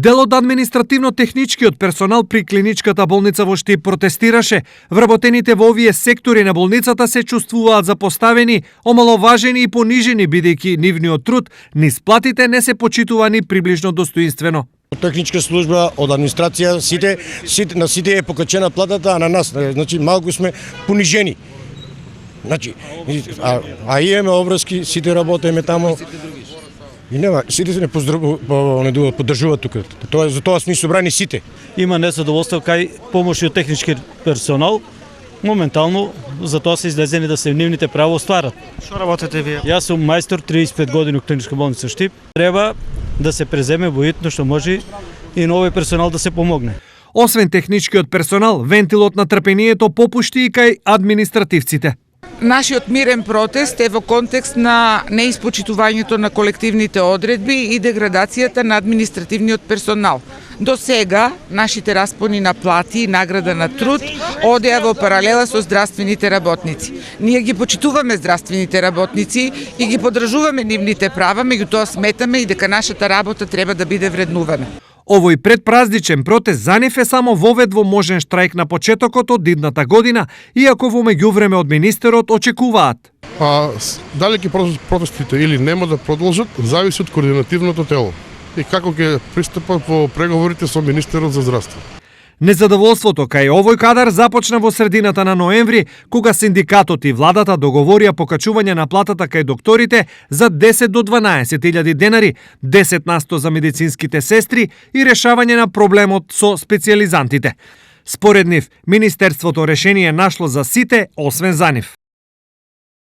Дел од административно-техничкиот персонал при клиничката болница во Штип протестираше. Вработените во овие сектори на болницата се чувствуваат запоставени, омаловажени и понижени, бидејќи нивниот труд низ платите не се почитува ни приближно достоинствено. Техничка служба, од администрација, на сите е покачена платата, а на нас, значи, малку сме понижени. Значи, имаме обврски, сите работиме таму. И нема, сите се не поддржуваат тука. Тоа за тоа сме собрани сите. Има незадоволство кај помоши од технички персонал. Моментално за тоа се излезени да се нивните права остварат. Што работите вие? Јас сум мајстор 35 години во клиничка болница Штип. Треба да се преземе во итно што може и на овој персонал да се помогне. Освен техничкиот персонал, вентилот на трпението попушти и кај административците. Нашиот мирен протест е во контекст на неиспочитувањето на колективните одредби и деградацијата на административниот персонал. До сега, нашите распони на плати и награда на труд одеа во паралела со здравствените работници. Ние ги почитуваме здравствените работници и ги поддржуваме нивните права, меѓутоа сметаме и дека нашата работа треба да биде вреднувана. Овој предпразничен протест за нив е само вовед во можен штрајк на почетокот од идната година, иако во меѓувреме од министерот очекуваат. Дали ќе протестите или нема да продолжат, зависи од координативното тело и како ќе пристапат во преговорите со министерот за здравство. Незадоволството кај овој кадар започна во средината на ноември, кога синдикатот и владата договорија покачување на платата кај докторите за 10 до 12.000 денари, 10% за медицинските сестри и решавање на проблемот со специјализантите. Според нив, министерството решение нашло за сите, освен за нив.